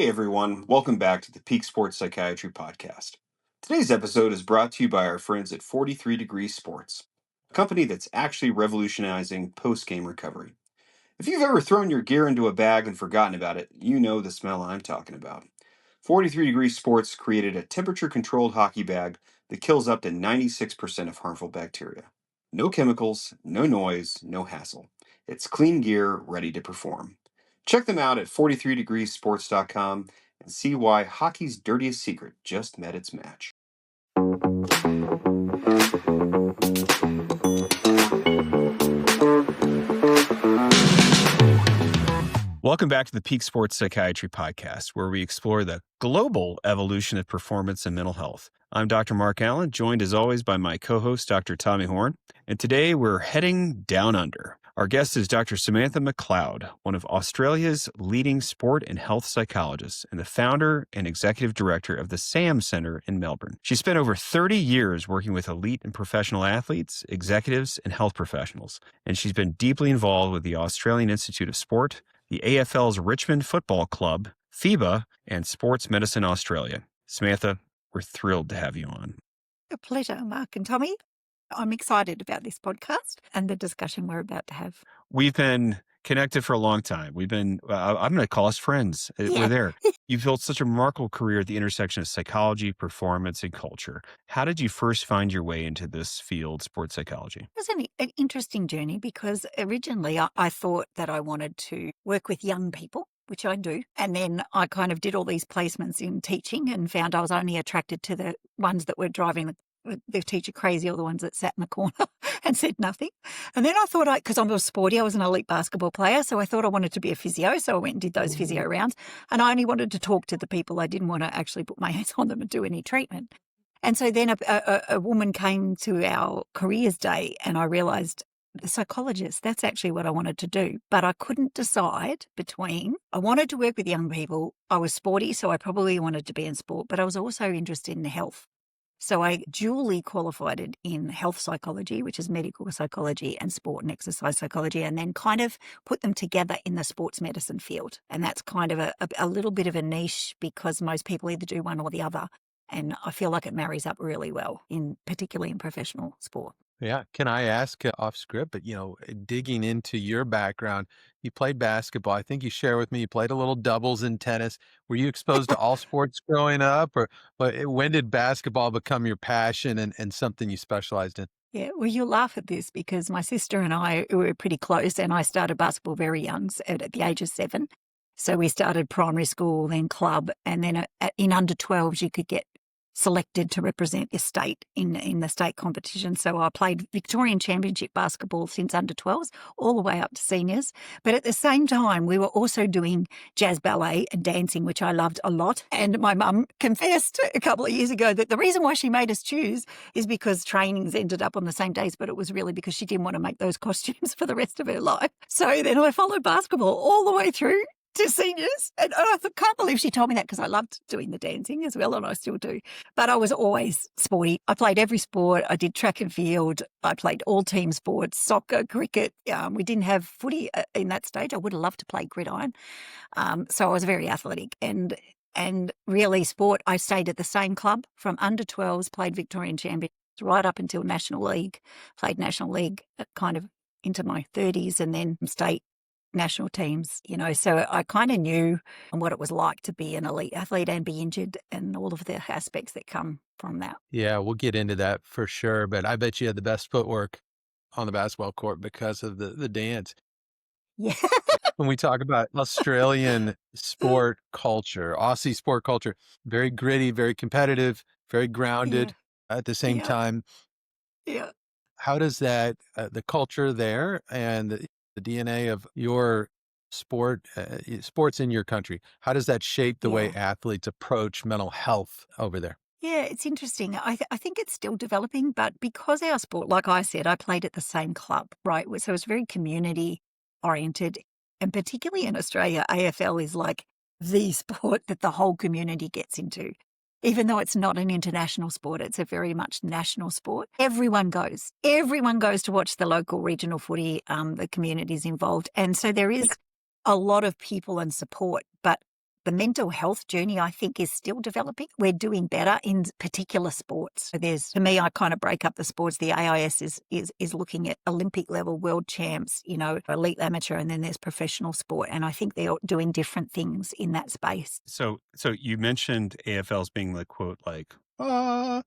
Hey everyone, welcome back to the Peak Sports Psychiatry Podcast. Today's episode is brought to you by our friends at 43 Degrees Sports, a company that's actually revolutionizing post-game recovery. If you've ever thrown your gear into a bag and forgotten about it, you know the smell I'm talking about. 43 Degrees Sports created a temperature-controlled hockey bag that kills up to 96% of harmful bacteria. No chemicals, no noise, no hassle. It's clean gear ready to perform. Check them out at 43degreesports.com and see why hockey's dirtiest secret just met its match. Welcome back to the Peak Sports Psychiatry Podcast, where we explore the global evolution of performance and mental health. I'm Dr. Mark Allen, joined as always by my co-host, Dr. Tommy Horn, and today we're heading down under. Our guest is Dr. Samantha McLeod, one of Australia's leading sport and health psychologists and the founder and executive director of the SAM Centre in Melbourne. She spent over 30 years working with elite and professional athletes, executives, and health professionals, and she's been deeply involved with the Australian Institute of Sport, the AFL's Richmond Football Club, FIBA, and Sports Medicine Australia. Samantha, we're thrilled to have you on. A pleasure, Mark and Tommy. I'm excited about this podcast and the discussion we're about to have. We've been connected for a long time. We've been, I'm going to call us friends. Yeah. We're there. You've built such a remarkable career at the intersection of psychology, performance, and culture. How did you first find your way into this field, sports psychology? It was an interesting journey because originally I thought that I wanted to work with young people, which I do. And then I kind of did all these placements in teaching and found I was only attracted to the ones that were driving the teacher crazy, or the ones that sat in the corner and said nothing. And then I thought, because I'm a sporty, I was an elite basketball player, so I thought I wanted to be a physio, so I went and did those physio rounds. And I only wanted to talk to the people. I didn't want to actually put my hands on them and do any treatment. And so then a woman came to our careers day and I realised, the psychologist, that's actually what I wanted to do. But I couldn't decide between, I wanted to work with young people. I was sporty, so I probably wanted to be in sport, but I was also interested in health. So I dually qualified in health psychology, which is medical psychology, and sport and exercise psychology, and then kind of put them together in the sports medicine field. And that's kind of a little bit of a niche because most people either do one or the other. And I feel like it marries up really well, particularly in professional sport. Yeah. Can I ask off script, but, digging into your background, you played basketball. I think you share with me, you played a little doubles in tennis. Were you exposed to all sports growing up, or when did basketball become your passion and something you specialized in? Yeah, well, you'll laugh at this because my sister and I were pretty close, and I started basketball very young, at the age of 7. So we started primary school, then club, and then in under 12s you could get selected to represent your state in the state competition. So I played Victorian Championship basketball since under 12s all the way up to seniors. But at the same time, we were also doing jazz ballet and dancing, which I loved a lot. And my mum confessed a couple of years ago that the reason why she made us choose is because trainings ended up on the same days, but it was really because she didn't want to make those costumes for the rest of her life. So then I followed basketball all the way through to seniors. And I can't believe she told me that because I loved doing the dancing as well, and I still do. But I was always sporty. I played every sport. I did track and field. I played all team sports, soccer, cricket. We didn't have footy in that stage. I would have loved to play gridiron. So I was very athletic. And really sport, I stayed at the same club from under 12s, played Victorian Champions right up until National League, played National League kind of into my 30s, and then state national teams, so I kind of knew what it was like to be an elite athlete and be injured and all of the aspects that come from that. Yeah, we'll get into that for sure. But I bet you had the best footwork on the basketball court because of the dance. Yeah. When we talk about Australian sport culture, Aussie sport culture, very gritty, very competitive, very grounded at the same time. Yeah. How does that, the culture there and the DNA of your sports in your country, how does that shape the way athletes approach mental health over there? Yeah, it's interesting. I think it's still developing, but because our sport, like I said, I played at the same club, right? So it's very community oriented, and particularly in Australia, AFL is like the sport that the whole community gets into. Even though it's not an international sport, it's a very much national sport. Everyone goes to watch the local regional footy, the communities involved. And so there is a lot of people and support, but The mental health journey, I think, is still developing. We're doing better in particular sports. So to me, I kind of break up the sports. The AIS is looking at Olympic level world champs, elite amateur, and then there's professional sport. And I think they're doing different things in that space. So you mentioned AFLs being the quote, like, but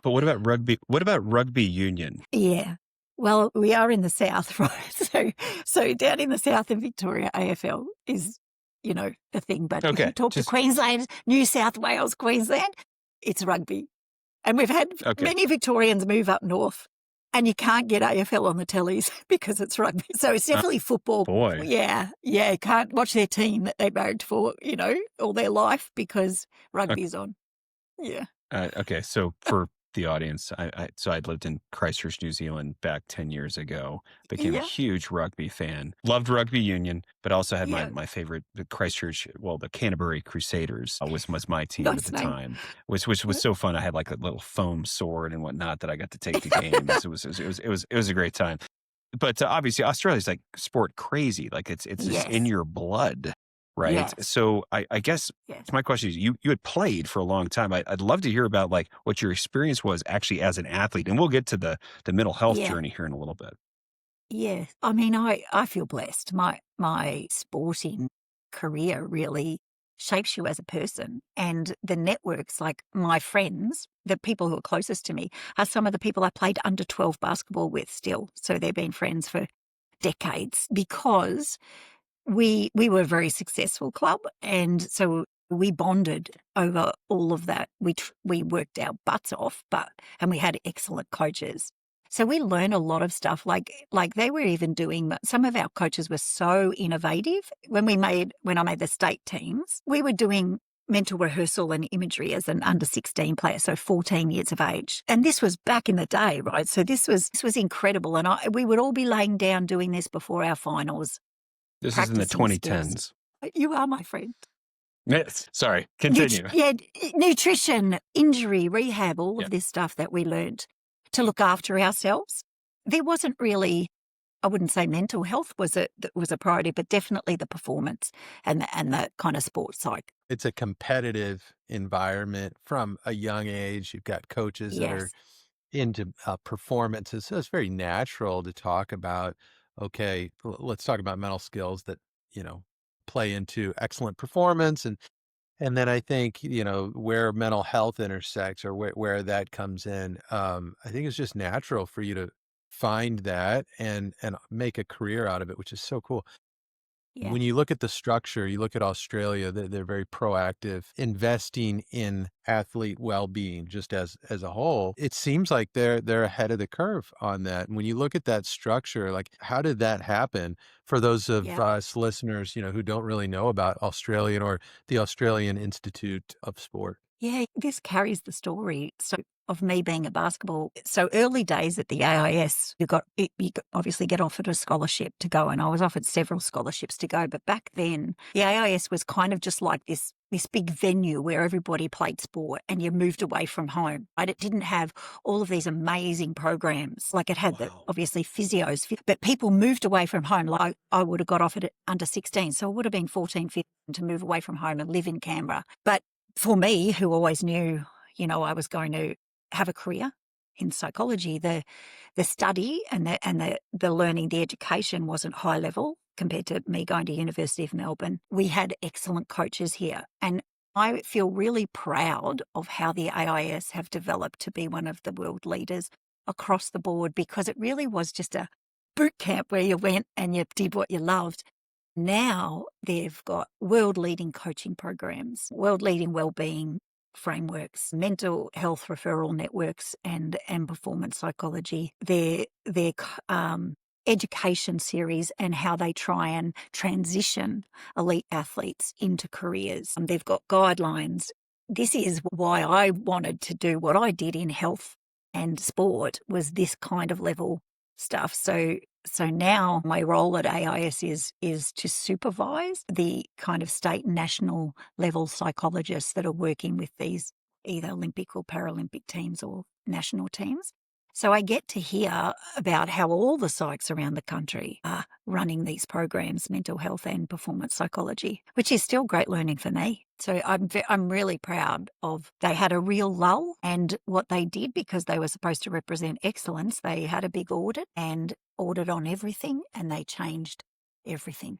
what about rugby? What about rugby union? Yeah. Well, we are in the South, right? So down in the South in Victoria, AFL is, the thing. But if you talk to Queensland, New South Wales, Queensland, it's rugby. And we've had many Victorians move up north, and you can't get AFL on the tellies because it's rugby. So it's definitely football. Boy. Yeah. Can't watch their team that they married for, all their life because rugby's on. Yeah. So for the audience, I'd lived in Christchurch, New Zealand back 10 years ago, became a huge rugby fan, loved rugby union, but also had my favorite, the Christchurch, the Canterbury Crusaders was my team at the time, which was so fun. I had like a little foam sword and whatnot that I got to take to games. It was a great time. But obviously Australia's like sport crazy. Like it's just in your blood. Right. Yes. So I guess my question is, you had played for a long time. I'd love to hear about like what your experience was actually as an athlete. And we'll get to the mental health journey here in a little bit. Yeah. I mean, I feel blessed. My sporting career really shapes you as a person. And the networks, like my friends, the people who are closest to me, are some of the people I played under 12 basketball with still. So they've been friends for decades because we were a very successful club, and so we bonded over all of that. We worked our butts off, and we had excellent coaches. So we learned a lot of stuff. Like they were even doing. Some of our coaches were so innovative. When I made the state teams, we were doing mental rehearsal and imagery as an under 16 player, so 14 years of age. And this was back in the day, right? So this was incredible, and we would all be laying down doing this before our finals. This is in the 2010s. Skills. You are my friend. Yes. Sorry. Continue. Nutrition, injury, rehab, all of this stuff that we learned to look after ourselves. There wasn't really, I wouldn't say mental health was a priority, but definitely the performance and the kind of sports psych. It's a competitive environment from a young age. You've got coaches that are into performances. So it's very natural to talk about, okay, let's talk about mental skills that, play into excellent performance. And then I think, where mental health intersects or where that comes in, I think it's just natural for you to find that and make a career out of it, which is so cool. Yeah. When you look at the structure, you look at Australia, they're very proactive, investing in athlete well-being just as a whole. It seems like they're ahead of the curve on that. And when you look at that structure, like how did that happen for those of us listeners, who don't really know about Australian or the Australian Institute of Sport? Yeah, this carries the story. So of me being a basketball. So early days at the AIS, you obviously get offered a scholarship to go, and I was offered several scholarships to go. But back then, the AIS was kind of just like this big venue where everybody played sport and you moved away from home. Right? It didn't have all of these amazing programs. Like it had obviously physios, but people moved away from home. Like I would have got offered at under 16. So it would have been 14, 15 to move away from home and live in Canberra. But for me, who always knew, I was going to have a career in psychology, the study and the learning, the education wasn't high level compared to me going to University of Melbourne. We had excellent coaches here, and I feel really proud of how the AIS have developed to be one of the world leaders across the board, because it really was just a boot camp where you went and you did what you loved. Now they've got world-leading coaching programs, world-leading wellbeing frameworks, mental health referral networks, and performance psychology. Their education series and how they try and transition elite athletes into careers. They've got guidelines. This is why I wanted to do what I did in health and sport, was this kind of level stuff. So now my role at AIS is to supervise the kind of state and national level psychologists that are working with these either Olympic or Paralympic teams or national teams. So I get to hear about how all the psychs around the country are running these programs, mental health and performance psychology, which is still great learning for me. So I'm really proud of, they had a real lull, and what they did, because they were supposed to represent excellence, they had a big audit and audit on everything, and they changed everything.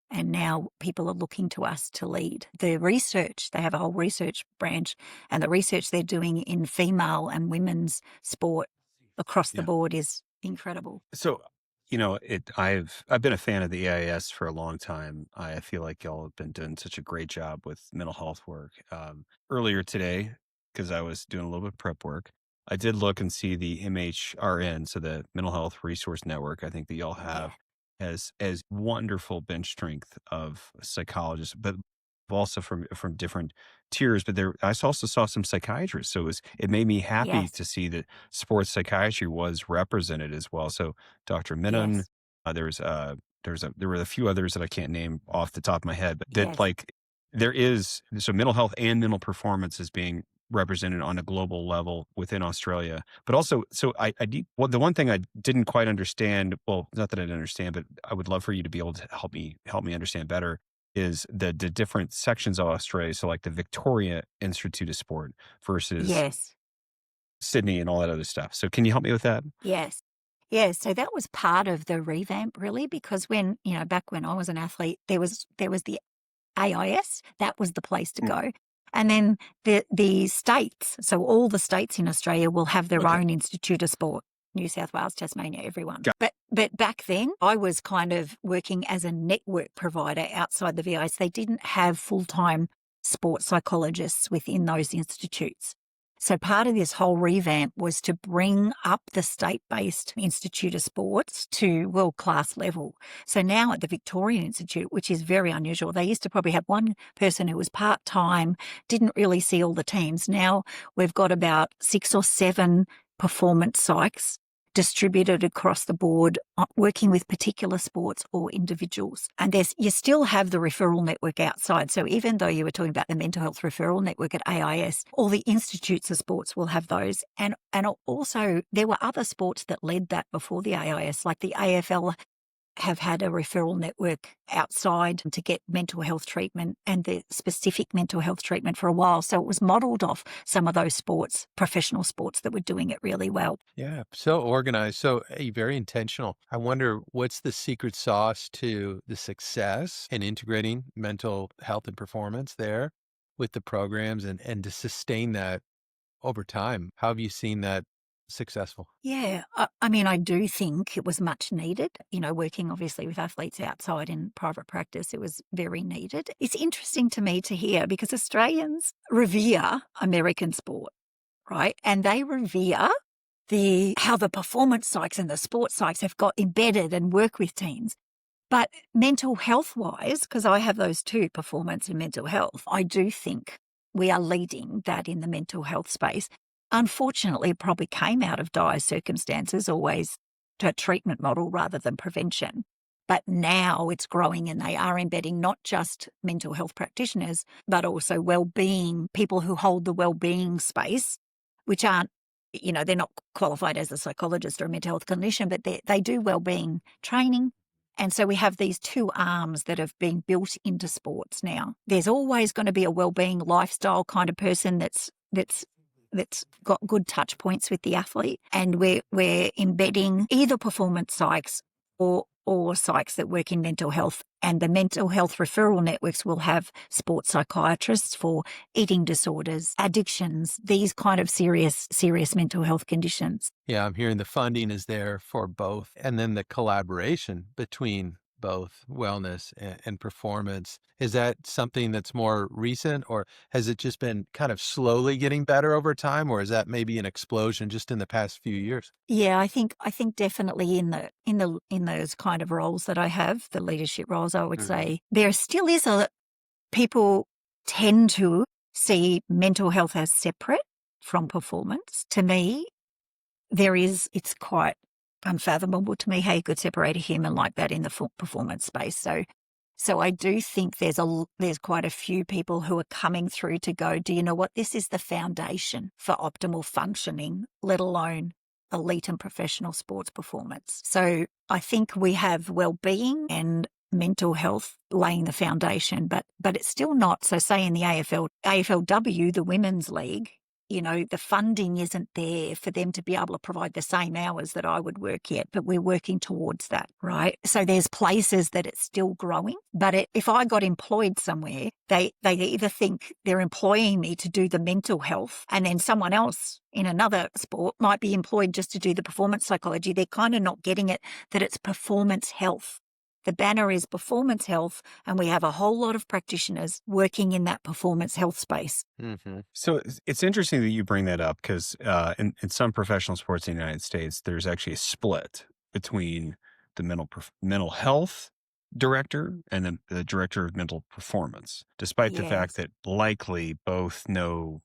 And now people are looking to us to lead. The research, they have a whole research branch, and the research they're doing in female and women's sport across the Yeah. board is incredible. So, I've been a fan of the AIS for a long time. I feel like y'all have been doing such a great job with mental health work. Earlier today, because I was doing a little bit of prep work, I did look and see the MHRN, so the Mental Health Resource Network. I think that y'all Yeah. have as wonderful bench strength of psychologists, but also from different tiers. But I also saw some psychiatrists, so it made me happy Yes. to see that sports psychiatry was represented as well. So Dr. Menon, Yes. there were a few others that I can't name off the top of my head, but that, Yes. like, there is, so mental health and mental performance is being represented on a global level within Australia. But also, so well, the one thing I didn't quite understand, well, not that I didn't understand, but I would love for you to be able to help me understand better, is the different sections of Australia. So like the Victoria Institute of Sport versus Yes. Sydney and all that other stuff. So can you help me with that? Yes. Yes. So that was part of the revamp, really, because when, back when I was an athlete, there was the AIS, that was the place to Mm. go. And then the states, so all the states in Australia will have their Okay. own Institute of Sport. New South Wales, Tasmania, everyone. Got- But back then, I was kind of working as a network provider outside the VIS. They didn't have full-time sports psychologists within those institutes. So part of this whole revamp was to bring up the state-based Institute of Sports to world-class level. So now at the Victorian Institute, which is very unusual, they used to probably have one person who was part-time, didn't really see all the teams. Now we've got about 6 or 7 performance psychs distributed across the board, working with particular sports or individuals. And you still have the referral network outside. So even though you were talking about the mental health referral network at AIS, all the institutes of sports will have those. And also there were other sports that led that before the AIS, like the AFL have had a referral network outside to get mental health treatment and the specific mental health treatment for a while. So it was modelled off some of those sports, professional sports that were doing it really well. Yeah, so organized, so very intentional. I wonder what's the secret sauce to the success in integrating mental health and performance there with the programs and to sustain that over time. How have you seen that successful? Yeah, I mean, I do think it was much needed. Working obviously with athletes outside in private practice, it was very needed. It's interesting to me to hear because Australians revere American sport, right? And they revere how the performance psychs and the sports psychs have got embedded and work with teams. But mental health wise, because I have those two, performance and mental health, I do think we are leading that in the mental health space. Unfortunately, it probably came out of dire circumstances, always to a treatment model rather than prevention. But now it's growing and they are embedding not just mental health practitioners, but also well-being, people who hold the well-being space, which aren't, they're not qualified as a psychologist or a mental health clinician, but they do well-being training. And so we have these two arms that have been built into sports now. There's always going to be a well-being lifestyle kind of person that's got good touch points with the athlete, and we're embedding either performance psychs or psychs that work in mental health. And the mental health referral networks will have sports psychiatrists for eating disorders, addictions, these kind of serious mental health conditions. Yeah, I'm hearing the funding is there for both. And then the collaboration between both wellness and performance. Is that something that's more recent, or has it just been kind of slowly getting better over time, or is that maybe an explosion just in the past few years? Yeah, I think definitely in those kind of roles that I have, the leadership roles, I would say there still is people tend to see mental health as separate from performance. To me, it's quite unfathomable to me how you could separate a human like that in the performance space. So I do think there's quite a few people who are coming through to go, do you know what? This is the foundation for optimal functioning, let alone elite and professional sports performance. So I think we have well-being and mental health laying the foundation, but it's still not. So say in the AFLW, the women's league, the funding isn't there for them to be able to provide the same hours that I would work yet, but we're working towards that, right? So there's places that it's still growing, but if I got employed somewhere, they either think they're employing me to do the mental health, and then someone else in another sport might be employed just to do the performance psychology. They're kind of not getting it, that it's performance health. The banner is performance health, and we have a whole lot of practitioners working in that performance health space. Mm-hmm. So it's interesting that you bring that up because in some professional sports in the United States, there's actually a split between the mental health director and the director of mental performance, despite the fact that likely both know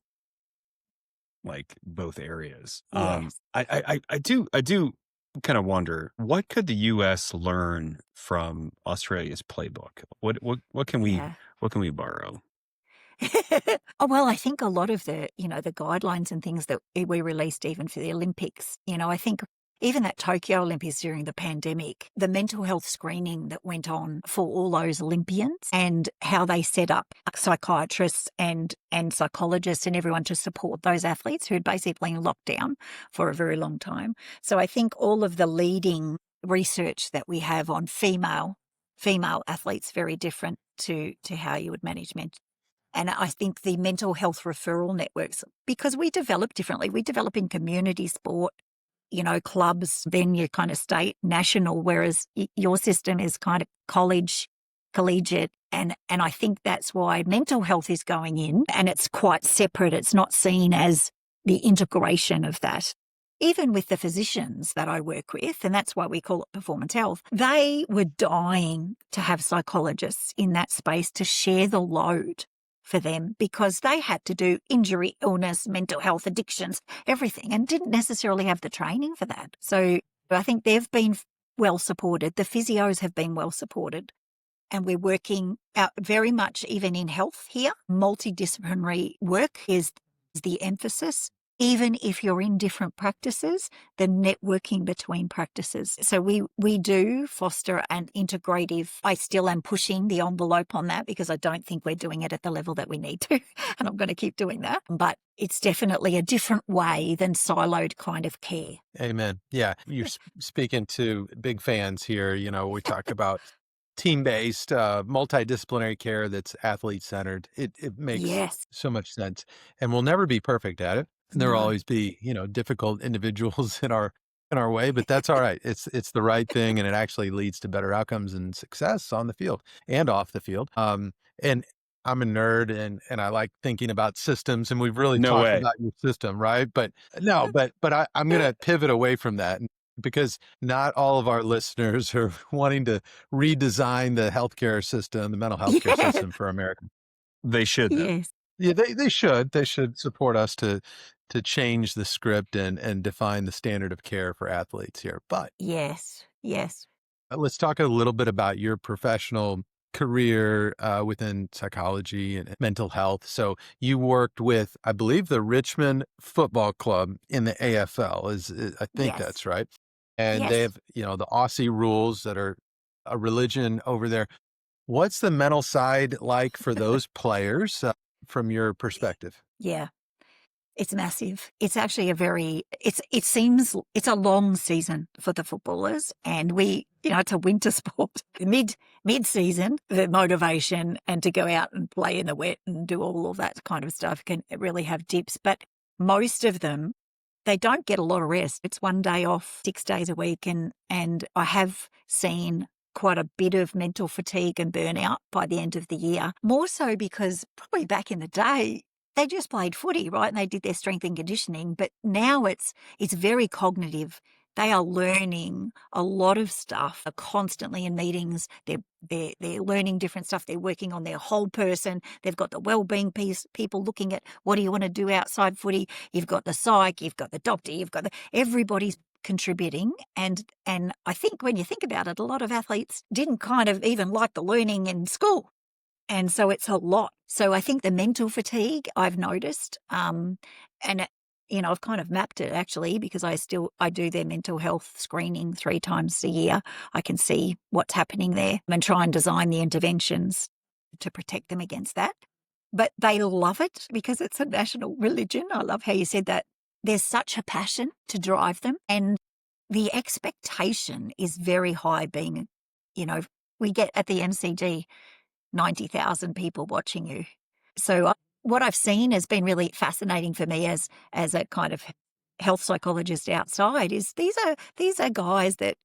both areas. Yes. I do kind of wonder, what could the U.S. learn from Australia's playbook? What can we borrow? Oh, well, I think a lot of the guidelines and things that we released even for the Olympics, I think even that Tokyo Olympics during the pandemic, the mental health screening that went on for all those Olympians and how they set up psychiatrists and psychologists and everyone to support those athletes who had basically been locked down for a very long time. So I think all of the leading research that we have on female athletes, very different to how you would manage men. And I think the mental health referral networks, because we develop differently, we develop in community sport, clubs, then your kind of state, national, whereas your system is kind of collegiate. And I think that's why mental health is going in, and it's quite separate. It's not seen as the integration of that. Even with the physicians that I work with, and that's why we call it performance health, they were dying to have psychologists in that space to share the load for them, because they had to do injury, illness, mental health, addictions, everything, and didn't necessarily have the training for that. So I think they've been well supported. The physios have been well supported. And we're working out very much even in health here. Multidisciplinary work is the emphasis. Even if you're in different practices, the networking between practices. So we do foster an integrative. I still am pushing the envelope on that because I don't think we're doing it at the level that we need to. And I'm going to keep doing that. But it's definitely a different way than siloed kind of care. Amen. Yeah. You're speaking to big fans here. We talk about team-based, multidisciplinary care that's athlete-centered. It makes so much sense. And we'll never be perfect at it. And there will always be, difficult individuals in our way, but that's all right. It's the right thing, and it actually leads to better outcomes and success on the field and off the field. And I'm a nerd, and I like thinking about systems, and we've really talked about your system, right? But I'm going to pivot away from that, because not all of our listeners are wanting to redesign the healthcare system, the mental health care system for America. They should, though. Yes. Yeah, they should. They should support us to change the script and define the standard of care for athletes here. But yes, let's talk a little bit about your professional career within psychology and mental health. So you worked with, I believe, the Richmond Football Club in the AFL. I think that's right. And they have, the Aussie rules that are a religion over there. What's the mental side like for those players from your perspective? Yeah. It's massive. It's actually it seems it's a long season for the footballers, and it's a winter sport. Mid-season, the motivation and to go out and play in the wet and do all of that kind of stuff can really have dips. But most of them, they don't get a lot of rest. It's one day off, 6 days a week. And I have seen quite a bit of mental fatigue and burnout by the end of the year. More so because probably back in the day, they just played footy, right? And they did their strength and conditioning. But now it's very cognitive. They are learning a lot of stuff, are constantly in meetings. They're learning different stuff. They're working on their whole person. They've got the wellbeing piece, people looking at what do you want to do outside footy. You've got the psych, you've got the doctor, everybody's contributing. And I think when you think about it, a lot of athletes didn't kind of even like the learning in school. And so it's a lot. So I think the mental fatigue I've noticed, and I've kind of mapped it actually because I do their mental health screening 3 times a year. I can see what's happening there and try and design the interventions to protect them against that. But they love it because it's a national religion. I love how you said that. There's such a passion to drive them, and the expectation is very high being, we get at the MCG 90,000 people watching you. So what I've seen has been really fascinating for me as a kind of health psychologist outside is these are guys that,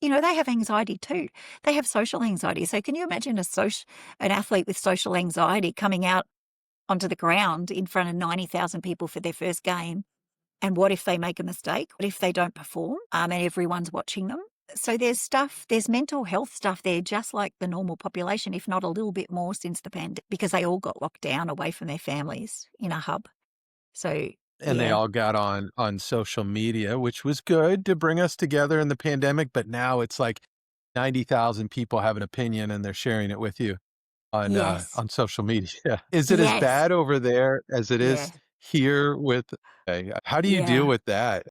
they have anxiety too. They have social anxiety. So can you imagine an athlete with social anxiety coming out onto the ground in front of 90,000 people for their first game? And what if they make a mistake? What if they don't perform and everyone's watching them? So there's mental health stuff there, just like the normal population, if not a little bit more since the pandemic, because they all got locked down away from their families in a hub. So And they all got on social media, which was good to bring us together in the pandemic. But now it's like 90,000 people have an opinion and they're sharing it with you on social media. Is it as bad over there as it is here with? How do you deal with that?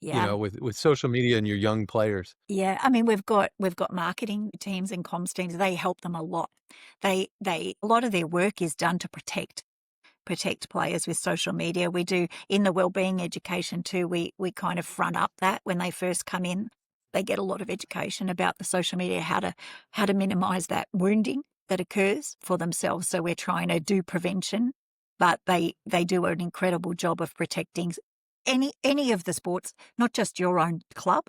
With social media and your young players. Yeah, I mean we've got marketing teams and comms teams. They help them a lot. A lot of their work is done to protect players with social media. We do in the wellbeing education too. We kind of front up that when they first come in. They get a lot of education about the social media, how to minimize that wounding that occurs for themselves. So we're trying to do prevention, but they do an incredible job of protecting any of the sports, not just your own club,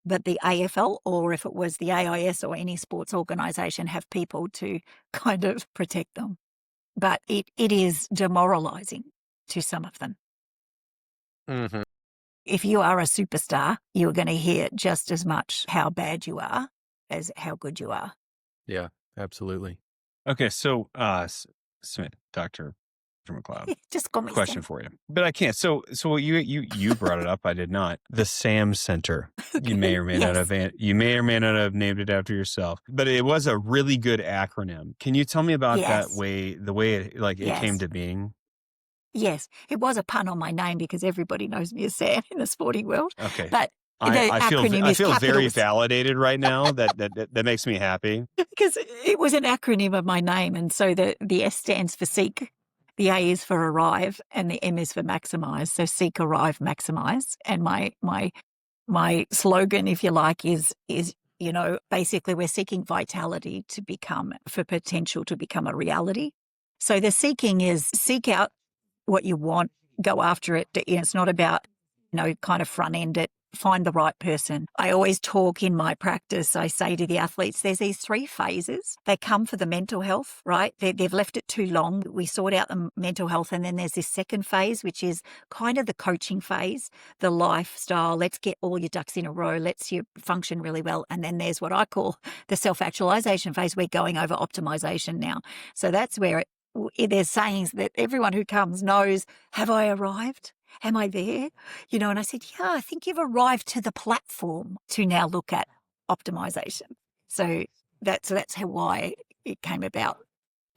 but the AFL, or if it was the AIS or any sports organisation, have people to kind of protect them. But it is demoralising to some of them. Mm-hmm. If you are a superstar, you're going to hear just as much how bad you are as how good you are. Yeah, absolutely. Okay, so Dr. McLeod, just call me question Sam. for you, but I can't. So you brought it up. I did not. The SAM Center. You may or may not have. You may or may not have named it after yourself, but it was a really good acronym. Can you tell me about the way it came to being? Yes, it was a pun on my name because everybody knows me as Sam in the sporting world. Okay, but I feel capitals. very validated right now. That makes me happy because it was an acronym of my name, and so the S stands for seek. The A is for arrive and the M is for maximize. So seek, arrive, maximize. And my slogan, if you like, is basically we're seeking vitality for potential to become a reality. So the seeking is seek out what you want, go after it. It's not about, kind of front end it, find the right person. I always talk in my practice, I say to the athletes, there's these 3 phases. They come for the mental health, right? They've left it too long. We sort out the mental health. And then there's this second phase, which is kind of the coaching phase, the lifestyle. Let's get all your ducks in a row. Let's you function really well. And then there's what I call the self-actualization phase. We're going over optimization now. So that's where there's sayings that everyone who comes knows, have I arrived? Am I there? And I said, yeah, I think you've arrived to the platform to now look at optimization. So that's why it came about.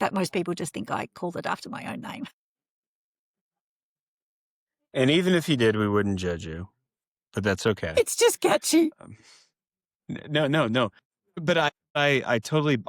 But most people just think I called it after my own name. And even if you did, we wouldn't judge you. But that's okay. It's just catchy. No. But I totally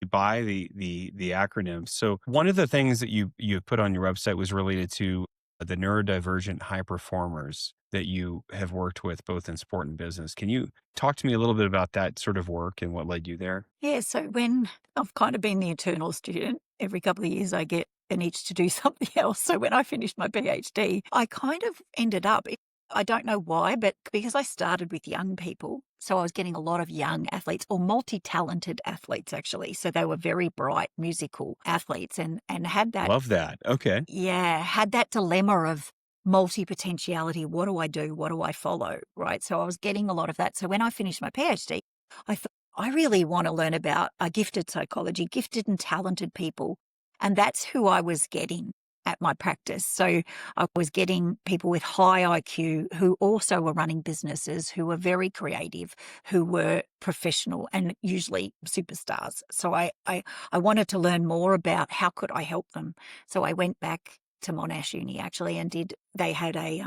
buy the acronym. So one of the things that you put on your website was related to the neurodivergent high performers that you have worked with both in sport and business. Can you talk to me a little bit about that sort of work and what led you there? Yeah, so when I've kind of been the eternal student, every couple of years I get an itch to do something else. So when I finished my PhD, I kind of ended up, I don't know why, but because I started with young people, so I was getting a lot of young athletes or multi-talented athletes, actually. So they were very bright musical athletes and had that. Love that. Okay. Yeah, had that dilemma of multi-potentiality. What do I do? What do I follow? Right. So I was getting a lot of that. So when I finished my PhD, I thought, I really want to learn about gifted psychology, gifted and talented people. And that's who I was getting at my practice. So I was getting people with high IQ who also were running businesses, who were very creative, who were professional and usually superstars. So I wanted to learn more about how could I help them. So I went back to Monash Uni actually and they had a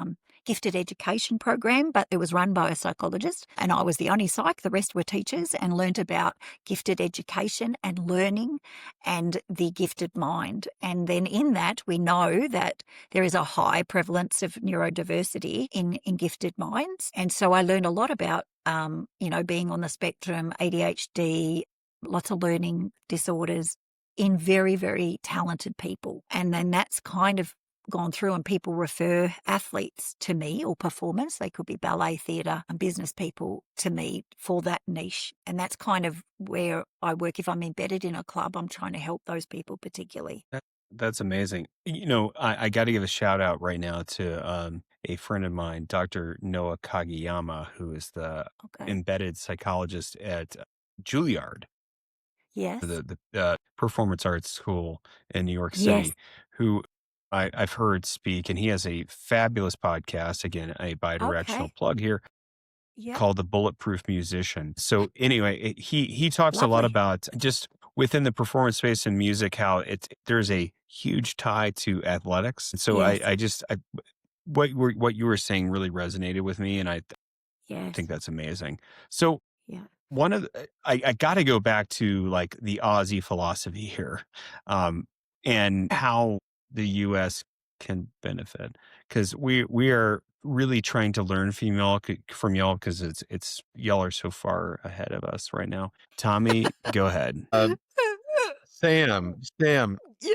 gifted education program, but it was run by a psychologist. And I was the only psych. The rest were teachers, and learnt about gifted education and learning and the gifted mind. And then in that, we know that there is a high prevalence of neurodiversity in gifted minds. And so I learned a lot about, being on the spectrum, ADHD, lots of learning disorders in very, very talented people. And then that's kind of gone through, and people refer athletes to me, or performers. They could be ballet, theatre and business people to me for that niche. And that's kind of where I work. If I'm embedded in a club, I'm trying to help those people particularly. That's amazing. I got to give a shout out right now to a friend of mine, Dr. Noah Kageyama, who is the Okay. embedded psychologist at Juilliard, Yes. the performance arts school in New York Yes. City, who I've heard speak, and he has a fabulous podcast, again, a bidirectional Okay. plug here, Yeah. called The Bulletproof Musician. So anyway, he talks a lot Lovely. about just within the performance space and music, how there's a huge tie to athletics. And so Yes. what you were saying really resonated with me, and I Yes. think that's amazing. So Yeah. one of I got to go back to like the Aussie philosophy here, and how the U.S. can benefit, because we are really trying to learn from y'all, because it's y'all are so far ahead of us right now. Tommy, go ahead. Sam, Yeah.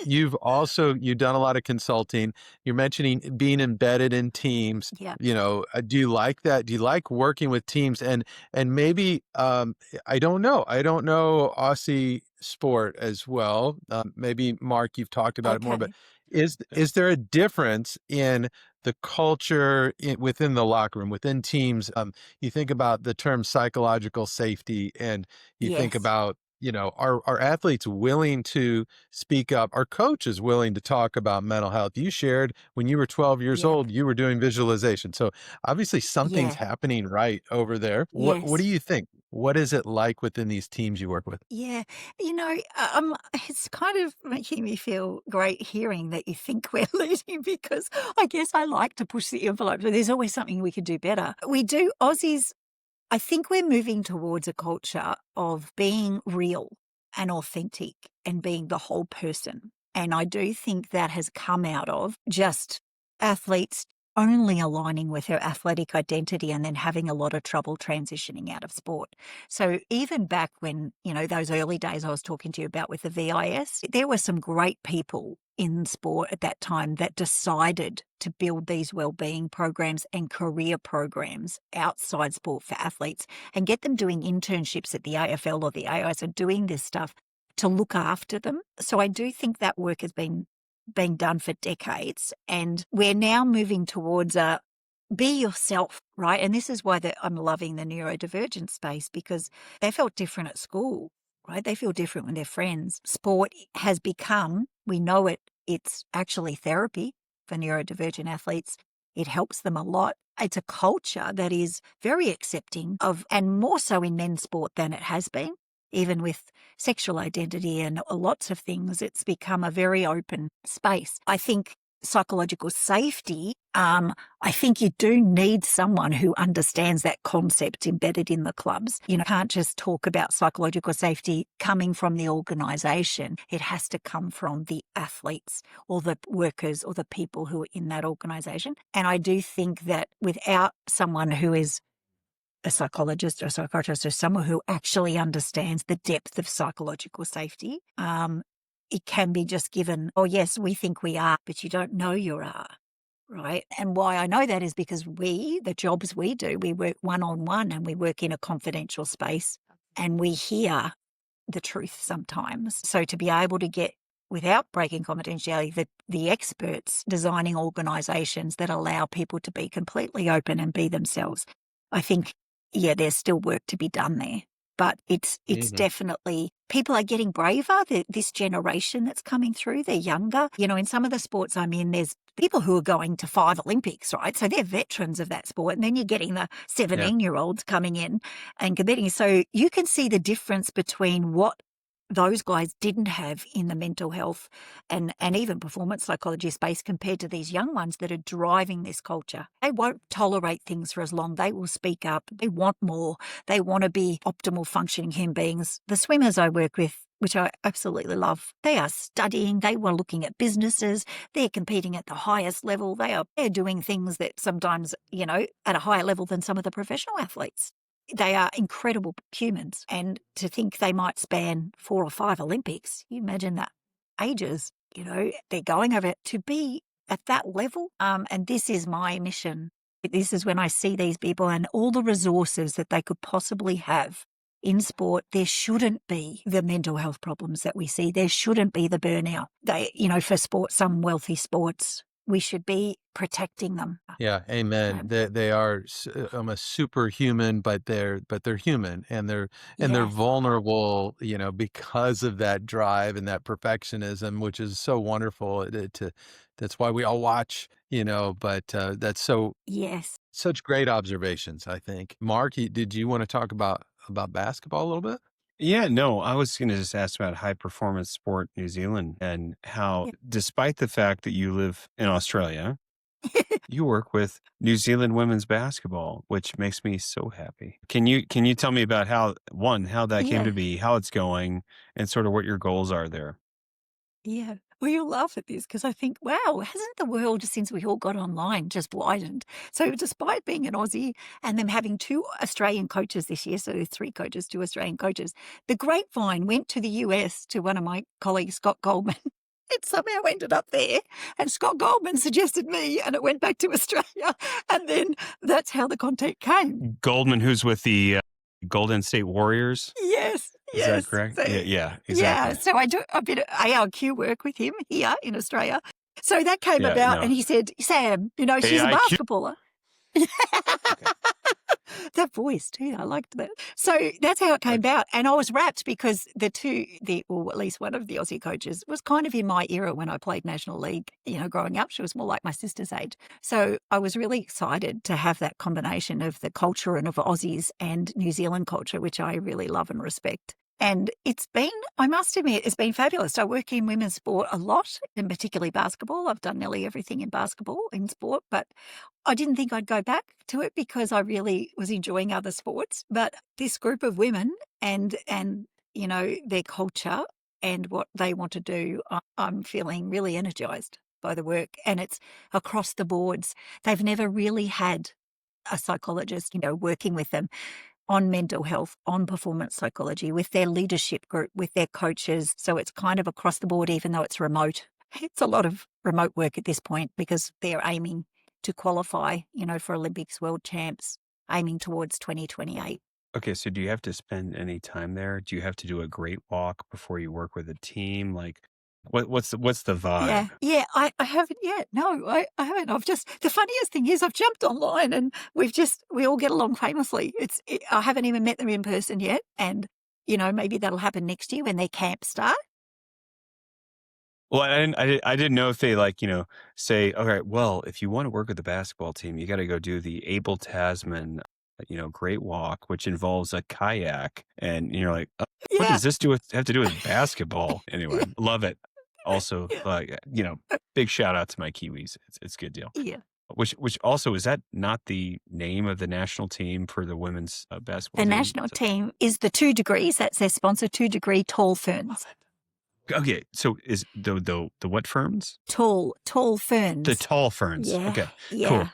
you've done a lot of consulting. You're mentioning being embedded in teams. Yeah. Do you like that? Do you like working with teams? And maybe I don't know Aussie sport as well. Maybe Mark, you've talked about it more, but Okay. is there a difference in the culture within the locker room, within teams? You think about the term psychological safety, and you think Yes. about, are athletes willing to speak up? Are coaches willing to talk about mental health? You shared when you were 12 years Yep. old, you were doing visualization. So obviously something's Yeah. happening right over there. What do Yes. you think? What is it like within these teams you work with? Yeah. It's kind of making me feel great hearing that you think we're leading, because I guess I like to push the envelope. So there's always something we could do better. We do. Aussies, I think we're moving towards a culture of being real and authentic and being the whole person. And I do think that has come out of just athletes only aligning with their athletic identity and then having a lot of trouble transitioning out of sport. So even back when, those early days I was talking to you about with the VIS, there were some great people in sport at that time that decided to build these wellbeing programs and career programs outside sport for athletes and get them doing internships at the AFL or the AIS and doing this stuff to look after them. So I do think that work has been being done for decades, and we're now moving towards a be yourself, right? And this is why I'm loving the neurodivergent space, because they felt different at school, right? They feel different with their friends. Sport has become, we know it's actually therapy for neurodivergent athletes. It helps them a lot. It's a culture that is very accepting of, and more so in men's sport than it has been. Even with sexual identity and lots of things, it's become a very open space. I think psychological safety, I think you do need someone who understands that concept embedded in the clubs. You can't just talk about psychological safety coming from the organisation. It has to come from the athletes or the workers or the people who are in that organisation. And I do think that without someone who is a psychologist or a psychiatrist or someone who actually understands the depth of psychological safety, it can be just given, oh, yes, we think we are, but you don't know you are, right? And why I know that is because the jobs we do, we work one-on-one and we work in a confidential space and we hear the truth sometimes. So to be able to get, without breaking confidentiality, the experts designing organisations that allow people to be completely open and be themselves, I think, there's still work to be done there. But it's definitely, people are getting braver. This generation that's coming through, they're younger. In some of the sports I'm in, there's people who are going to 5 Olympics, right? So they're veterans of that sport. And then you're getting the 17-year-olds coming in and competing. So you can see the difference between what those guys didn't have in the mental health and even performance psychology space compared to these young ones that are driving this culture. They won't tolerate things for as long. They will speak up. They want more. They want to be optimal functioning human beings. The swimmers I work with, which I absolutely love, they are studying. They were looking at businesses. They're competing at the highest level. They're doing things that sometimes, at a higher level than some of the professional athletes. They are incredible humans. And to think they might span 4 or 5 Olympics, you imagine that ages, they're going over it to be at that level. And this is my mission. This is when I see these people and all the resources that they could possibly have in sport. There shouldn't be the mental health problems that we see. There shouldn't be the burnout. For sports, some wealthy sports, we should be protecting them. Yeah, amen. They are almost superhuman, but they're human, and they're Yes. vulnerable, because of that drive and that perfectionism, which is so wonderful. That's why we all watch, But that's Yes. such great observations, I think. Mark, did you want to talk about basketball a little bit? Yeah, no, I was going to just ask about high performance sport New Zealand and how, Yeah. despite the fact that you live in Australia, you work with New Zealand women's basketball, which makes me so happy. Can you tell me about how that came to Yeah. be, how it's going, and sort of what your goals are there? Yeah. Well, you'll laugh at this because I think, wow, hasn't the world since we all got online just widened? So despite being an Aussie and them having 2 Australian coaches this year, so 3 coaches, 2 Australian coaches, the grapevine went to the US to one of my colleagues, Scott Goldman. It somehow ended up there, and Scott Goldman suggested me, and it went back to Australia, and then that's how the contact came. Goldman, who's with the Golden State Warriors. Yes, Is that yes. correct? So, Yeah, yeah, exactly. so I do a bit of ARQ work with him here in Australia. So that came Yeah, about, no. and he said, Sam, she's a AIQ. basketballer. That voice too, I liked that. So that's how it came about. And I was rapt because or at least one of the Aussie coaches was kind of in my era when I played National League, growing up. She was more like my sister's age. So I was really excited to have that combination of the culture and of Aussies and New Zealand culture, which I really love and respect. And I must admit, it's been fabulous. I work in women's sport a lot, and particularly basketball. I've done nearly everything in basketball, in sport, but I didn't think I'd go back to it because I really was enjoying other sports. But this group of women and their culture and what they want to do, I'm feeling really energized by the work. And it's across the boards. They've never really had a psychologist, working with them on mental health, on performance psychology, with their leadership group, with their coaches. So it's kind of across the board, even though it's remote. It's a lot of remote work at this point because they're aiming to qualify, for Olympics, world champs, aiming towards 2028. Okay, so do you have to spend any time there? Do you have to do a great walk before you work with a team? Like, what's the vibe? Yeah, I haven't yet. No, I haven't. The funniest thing is I've jumped online and we all get along famously. I haven't even met them in person yet. And, maybe that'll happen next year when their camps start. Well, I didn't know if they say, all right, well, if you want to work with the basketball team, you got to go do the Abel Tasman, great walk, which involves a kayak. And you're like, what Yeah. does this have to do with basketball? Anyway, love it. Also, big shout out to my Kiwis. It's a good deal. Yeah. Which also, is that not the name of the national team for the women's basketball The team? national team is the 2 Degrees. That's their sponsor, 2 Degree Tall Ferns. Okay, so is the what ferns? Tall ferns. The tall ferns. Yeah. Okay, Yeah. cool.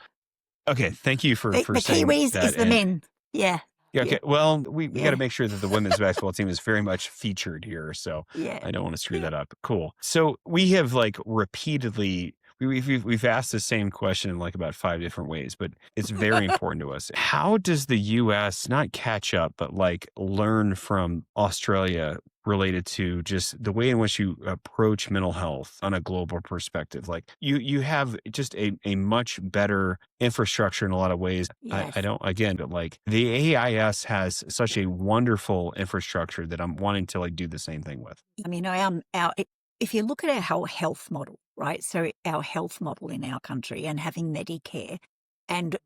Okay, thank you for The saying Kiwis that. is the men. Yeah. Yeah, okay. Well, we got Yeah. to make sure that the women's basketball team is very much featured here, so Yeah. I don't want to screw that up. Cool. So we have repeatedly we've asked the same question in about 5 different ways, but it's very important to us. How does the U.S. not catch up, but learn from Australia related to just the way in which you approach mental health on a global perspective? You have just a much better infrastructure in a lot of ways. Yes. I don't, again, but the AIS has such a wonderful infrastructure that I'm wanting to do the same thing with. I mean, if you look at our health model, right? So our health model in our country and having Medicare and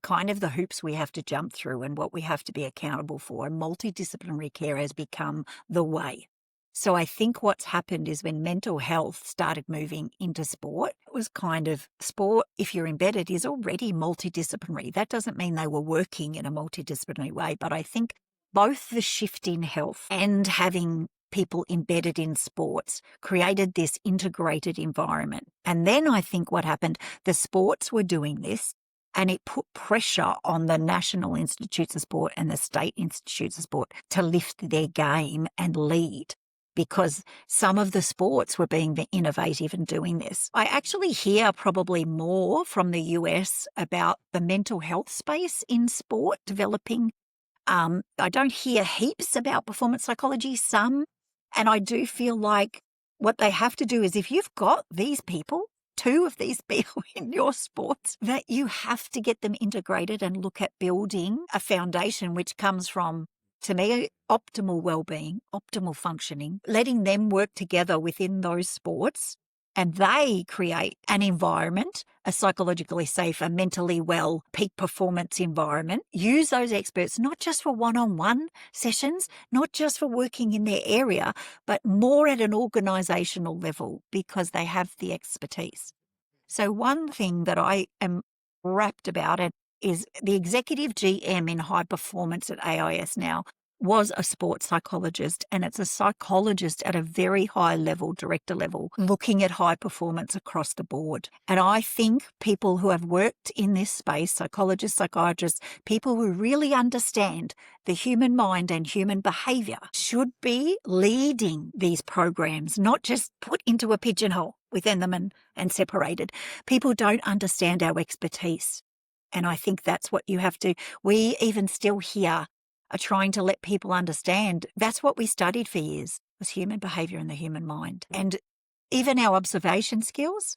kind of the hoops we have to jump through and what we have to be accountable for, multidisciplinary care has become the way. So I think what's happened is when mental health started moving into sport, it was kind of sport, if you're embedded, is already multidisciplinary. That doesn't mean they were working in a multidisciplinary way, but I think both the shift in health and having people embedded in sports created this integrated environment. And then I think what happened, the sports were doing this, and it put pressure on the National Institutes of Sport and the State Institutes of Sport to lift their game and lead, because some of the sports were being innovative in doing this. I actually hear probably more from the US about the mental health space in sport developing. I don't hear heaps about performance psychology, some, and I do feel like what they have to do is, if you've got these people, two of these people in your sports, that you have to get them integrated and look at building a foundation which comes from, to me, optimal well-being, optimal functioning, letting them work together within those sports, and they create an environment, a psychologically safe, a mentally well, peak performance environment. Use those experts not just for one-on-one sessions, not just for working in their area, but more at an organisational level, because they have the expertise. So one thing that I am rapt about it is the executive GM in high performance at AIS now was a sports psychologist, and it's a psychologist at a very high level, director level, looking at high performance across the board. And I think people who have worked in this space, psychologists, psychiatrists, people who really understand the human mind and human behaviour, should be leading these programs, not just put into a pigeonhole within them and separated. People don't understand our expertise. And I think that's what you have to, we even still here are trying to let people understand that's what we studied for years, was human behaviour and the human mind. And even our observation skills,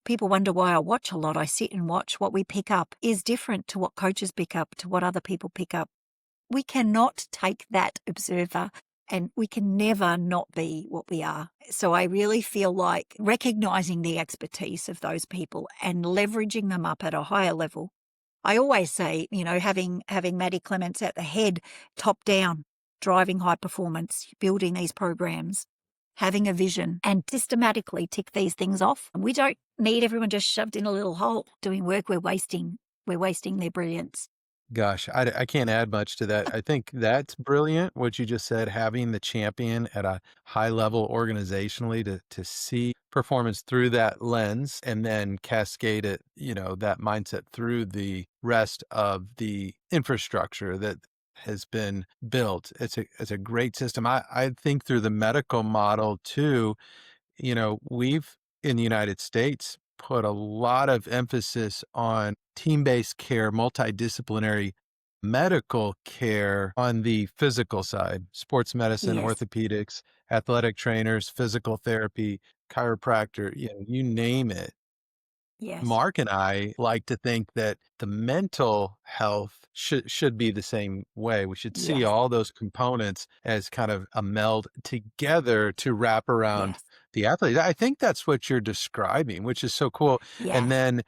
people wonder why I watch a lot. I sit and watch. What we pick up is different to what coaches pick up, to what other people pick up. We cannot take that observer, and we can never not be what we are. So I really feel like recognising the expertise of those people and leveraging them up at a higher level. I always say, having Maddie Clements at the head, top down, driving high performance, building these programs, having a vision, and systematically tick these things off. We don't need everyone just shoved in a little hole doing work we're wasting their brilliance. Gosh, I can't add much to that. I think that's brilliant, what you just said, having the champion at a high level organizationally to see performance through that lens and then cascade it, that mindset through the rest of the infrastructure that has been built. It's a great system. I think through the medical model too, we've in the United States put a lot of emphasis on team-based care, multidisciplinary medical care on the physical side, sports medicine, Yes, orthopedics, athletic trainers, physical therapy, chiropractor, you name it. yes, Mark and I like to think that the mental health should be the same way. We should see yes, all those components as kind of a meld together to wrap around yes, the athlete. I think that's what you're describing, which is so cool. And yes, then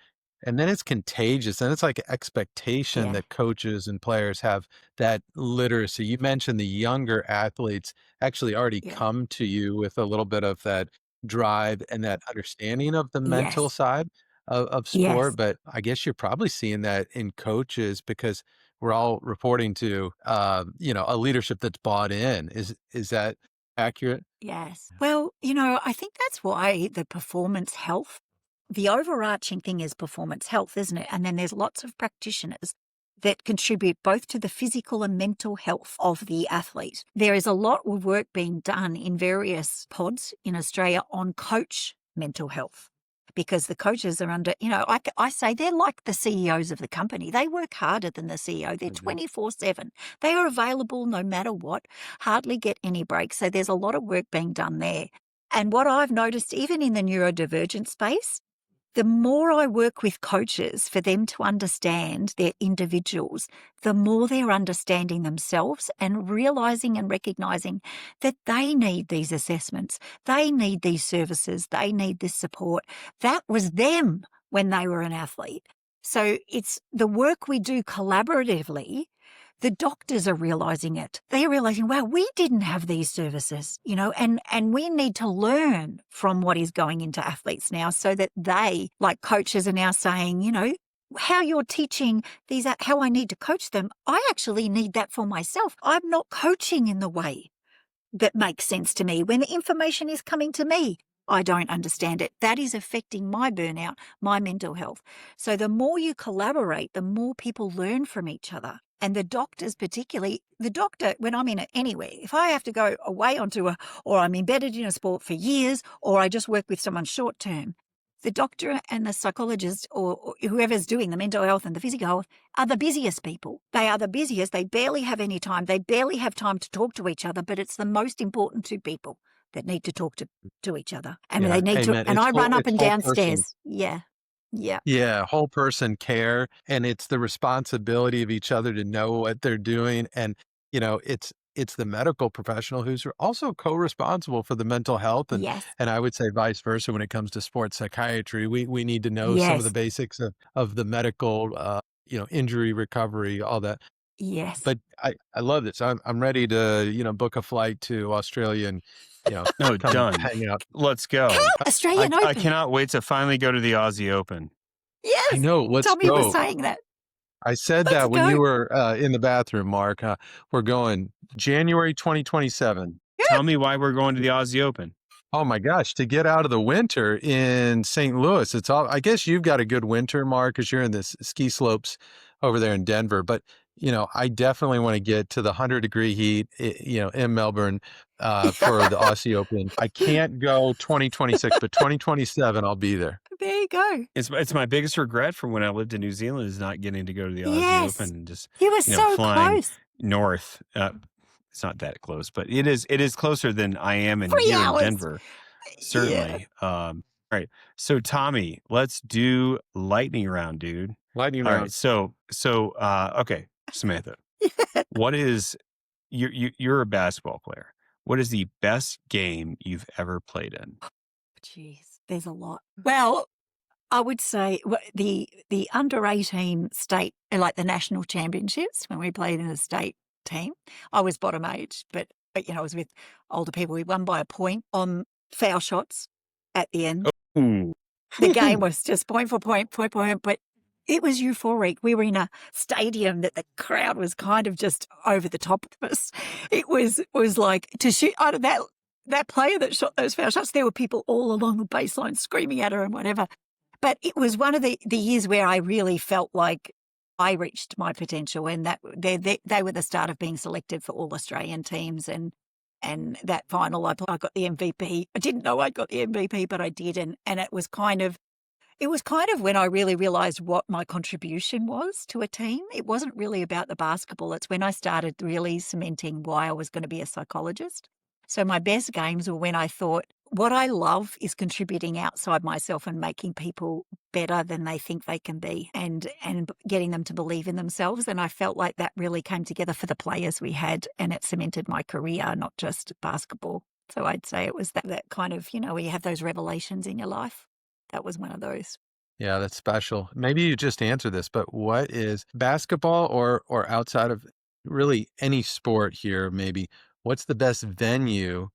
and then it's contagious. And it's like an expectation yeah, that coaches and players have that literacy. You mentioned the younger athletes actually already yeah, come to you with a little bit of that drive and that understanding of the mental yes, side of yes. sport, but I guess you're probably seeing that in coaches because we're all reporting to, a leadership that's bought in. Is that accurate? Yes. Well, I think that's why the overarching thing is performance health, isn't it? And then there's lots of practitioners that contribute both to the physical and mental health of the athlete. There is a lot of work being done in various pods in Australia on coach mental health, because the coaches are under, I say they're like the CEOs of the company. They work harder than the CEO. They're Mhm. 24/7. They are available no matter what, hardly get any breaks. So there's a lot of work being done there. And what I've noticed, even in the neurodivergent space, the more I work with coaches for them to understand their individuals, the more they're understanding themselves and realizing and recognizing that they need these assessments, they need these services, they need this support. That was them when they were an athlete. So it's the work we do collaboratively The doctors are realizing it. They're realizing, wow, we didn't have these services, and we need to learn from what is going into athletes now so that they, like coaches are now saying, how you're teaching these, how I need to coach them. I actually need that for myself. I'm not coaching in the way that makes sense to me. When the information is coming to me, I don't understand it. That is affecting my burnout, my mental health. So the more you collaborate, the more people learn from each other. And the doctors, particularly, the doctor, when I'm in it anywhere, if I have to go away or I'm embedded in a sport for years, or I just work with someone short term, the doctor and the psychologist or whoever's doing the mental health and the physical health are the busiest people. They are the busiest. They barely have any time. They barely have time to talk to each other, but it's the most important two people that need to talk to each other. And they need to, and I run up and downstairs. Yeah. Yeah. Yeah. Whole person care. And it's the responsibility of each other to know what they're doing. And, it's the medical professional who's also co-responsible for the mental health. Yes. And I would say vice versa when it comes to sports psychiatry. We need to know some of the basics of the medical, injury recovery, all that. Yes. But I love this. I'm ready to, book a flight to Australia and, No, done. hang out. Let's go. Australian Open. I cannot wait to finally go to the Aussie Open. Yes. I know. Let's Tommy go. was saying that. I said Let's that when go. you were in the bathroom, Mark. We're going January 2027. Tell me why we're going to the Aussie Open. Oh my gosh, to get out of the winter in St. Louis. I guess you've got a good winter, Mark, because you're in the ski slopes over there in Denver. But, I definitely want to get to the 100-degree heat, in Melbourne for the Aussie Open. I can't go 2026, but 2027, I'll be there. There you go. It's my biggest regret from when I lived in New Zealand is not getting to go to the Aussie Open and just you were so flying close. north. It's not that close, but it is closer than I am in 3 here in hours. Denver. Certainly. All right. So Tommy, let's do lightning round, dude. Lightning All round. right. So okay, Samantha, what is you're a basketball player. What is the best game you've ever played in? Jeez, there's a lot. Well, I would say the under 18 state, like the national championships, when we played in a state team. I was bottom age, but I was with older people. We won by a point on foul shots at the end. Ooh. The game was just point for point, but it was euphoric. We were in a stadium that the crowd was kind of just over the top of us. It was like to shoot out of that player that shot those foul shots. There were people all along the baseline screaming at her and whatever. But it was one of the years where I really felt like I reached my potential, and that they were the start of being selected for all Australian teams. And that final, I got the MVP. I didn't know I'd got the MVP, but I did. And it was kind of when I really realized what my contribution was to a team. It wasn't really about the basketball. It's when I started really cementing why I was going to be a psychologist. So my best games were when I thought, what I love is contributing outside myself and making people better than they think they can be, and getting them to believe in themselves. And I felt like that really came together for the players we had, and it cemented my career, not just basketball. So I'd say it was that kind of, where you have those revelations in your life. That was one of those. Yeah, that's special. Maybe you just answer this, but what is basketball or outside of really any sport here, maybe, what's the best venue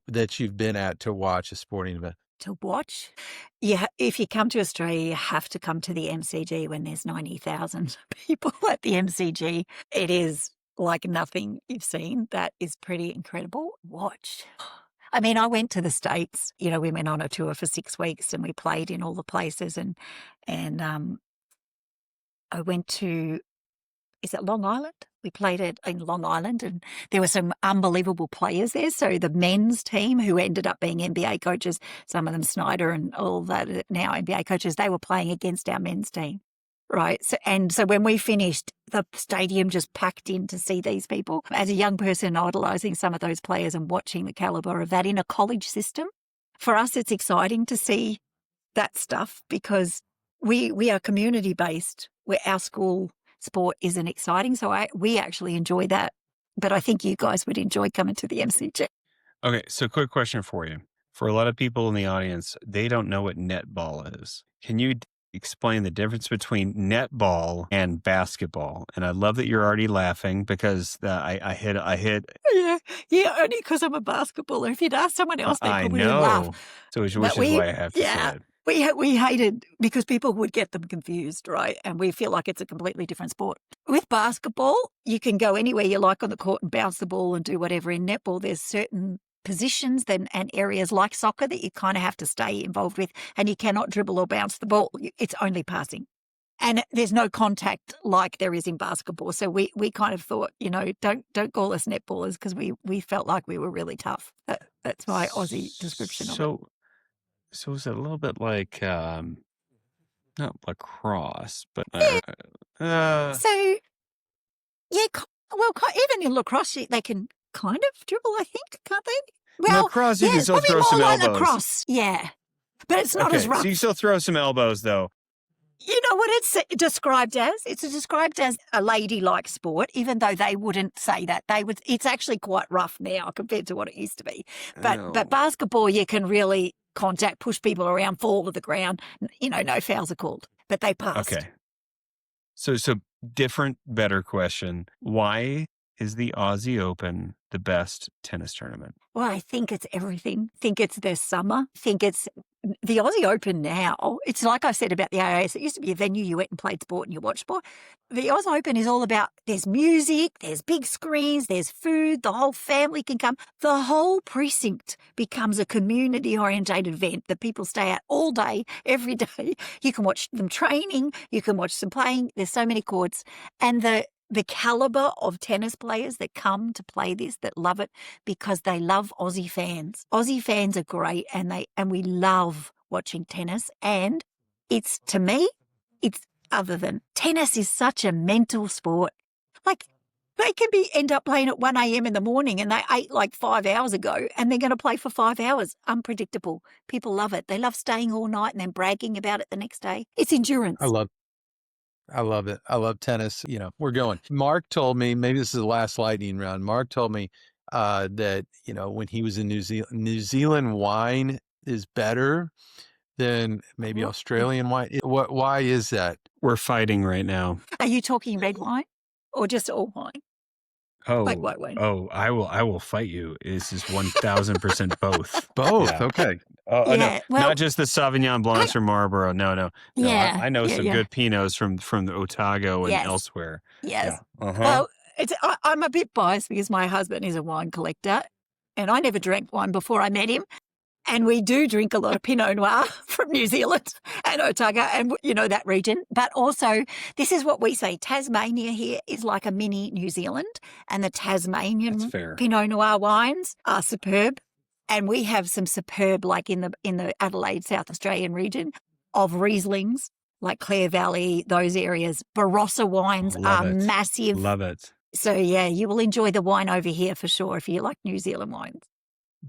that you've been at to watch a sporting event? To watch? Yeah, if you come to Australia, you have to come to the MCG when there's 90,000 people at the MCG. It is like nothing you've seen. That is pretty incredible. Watch. I mean, I went to the States, we went on a tour for 6 weeks and we played in all the places, and I went to, is it Long Island? We played it in Long Island, and there were some unbelievable players there. So the men's team, who ended up being NBA coaches, some of them Snyder and all that now NBA coaches, they were playing against our men's team, right? So when we finished, the stadium just packed in to see these people. As a young person, idolizing some of those players and watching the caliber of that in a college system, for us, it's exciting to see that stuff because we are community based, where our school sport isn't exciting. So we actually enjoy that. But I think you guys would enjoy coming to the MCG. Okay, so quick question for you. For a lot of people in the audience, they don't know what netball is. Can you explain the difference between netball and basketball. And I love that you're already laughing because I hit. Yeah, only because I'm a basketballer. If you'd ask someone else, they I probably wouldn't laugh. know. So, which But is why I have to say it. we hated because people would get them confused, right? And we feel like it's a completely different sport. With basketball, you can go anywhere you like on the court and bounce the ball and do whatever. In netball, there's certain positions and areas like soccer that you kind of have to stay involved with, and you cannot dribble or bounce the ball. It's only passing. And there's no contact like there is in basketball. So we kind of thought, don't call us netballers because we felt like we were really tough. That's my Aussie description of it. So is it a little bit like not lacrosse, but So yeah, well, even in lacrosse, they can kind of dribble, I think, can't they? Well, lacrosse, you yeah, can it's still probably throw more some like elbows. lacrosse, yeah, but it's not as rough. So you still throw some elbows, though. You know what it's described as? It's described as a ladylike sport, even though they wouldn't say that. It's actually quite rough now compared to what it used to be. But basketball, you can really push people around, fall to the ground. No fouls are called, but they passed. Okay. So different, better question. Why is the Aussie Open the best tennis tournament? Well, I think it's everything. I think it's their summer. I think it's the Aussie Open now. It's like I said about the AIS. It used to be a venue you went and played sport and you watched sport. The Aussie Open is all about there's music, there's big screens, there's food, the whole family can come. The whole precinct becomes a community-oriented event that people stay at all day, every day. You can watch them training, you can watch them playing. There's so many courts. And the caliber of tennis players that come to play this, that love it because they love Aussie fans. Aussie fans are great and we love watching tennis. And to me, it's other than tennis is such a mental sport. Like they can end up playing at 1 a.m. in the morning and they ate like 5 hours ago and they're going to play for 5 hours. Unpredictable. People love it. They love staying all night and then bragging about it the next day. It's endurance. I love it. I love tennis. We're going. Mark told me, maybe this is the last lightning round. Mark told me that, when he was in New Zealand wine is better than maybe Australian wine. Why is that? We're fighting right now. Are you talking red wine or just all wine? Oh, like white wine. I will fight you. This is 1,000% both. Both. Yeah. Okay. No, not just the Sauvignon Blancs or Marlborough. No. Yeah, I know some good Pinots from the Otago and elsewhere. Yes. Yeah. Uh-huh. Well, I'm a bit biased because my husband is a wine collector and I never drank wine before I met him. And we do drink a lot of Pinot Noir from New Zealand and Otago and, that region. But also, this is what we say. Tasmania here is like a mini New Zealand. And the Tasmanian Pinot Noir wines are superb. And we have some superb, like in the Adelaide, South Australian region, of Rieslings, like Clare Valley, those areas. Barossa wines are massive. Love it. So, yeah, you will enjoy the wine over here for sure if you like New Zealand wines.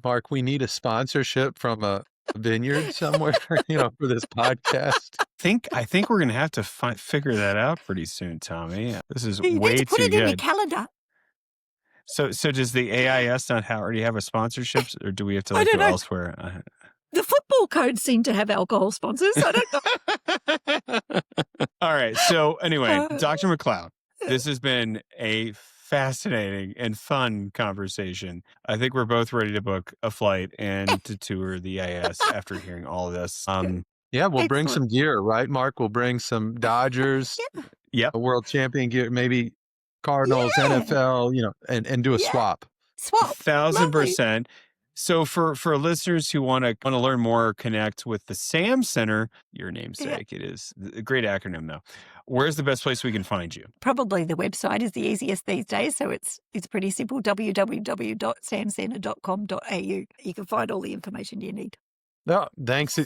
Mark, we need a sponsorship from a vineyard somewhere, for this podcast. I think we're going to have to figure that out pretty soon, Tommy. This is you way need to put too it good. in your calendar. So does the AIS not already have a sponsorship, or do we have to go elsewhere? The football codes seem to have alcohol sponsors. I don't know. All right. So anyway, Dr. McLeod, this has been a fascinating and fun conversation. I think we're both ready to book a flight and to tour the AIS after hearing all of this. Yeah, we'll bring some gear, right, Mark? We'll bring some Dodgers, a world champion gear, maybe Cardinals, NFL, and do a swap. 1,000%. So for listeners who want to learn more or connect with the SAM Center, your namesake, it is a great acronym though. Where's the best place we can find you? Probably the website is the easiest these days. So it's pretty simple, www.samcenter.com.au. You can find all the information you need. No, thanks.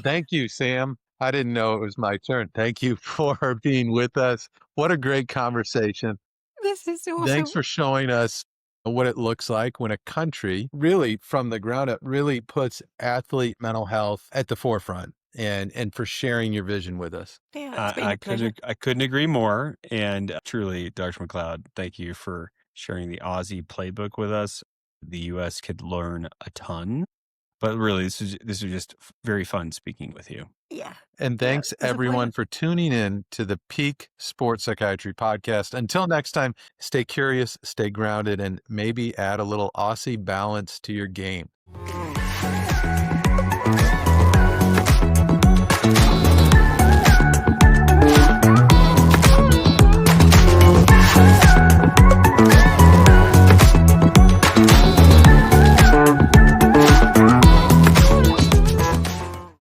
Thank you, Sam. I didn't know it was my turn. Thank you for being with us. What a great conversation. This is awesome. Thanks for showing us what it looks like when a country really from the ground up really puts athlete mental health at the forefront and for sharing your vision with us. Yeah, I couldn't agree more. And truly, Dr. McLeod, thank you for sharing the Aussie playbook with us. The U.S. could learn a ton, But really, this is just very fun speaking with you. Yeah. And Yeah, thanks it was a everyone pleasure. for tuning in to the Peak Sports Psychiatry Podcast. Until next time, stay curious, stay grounded, and maybe add a little Aussie balance to your game.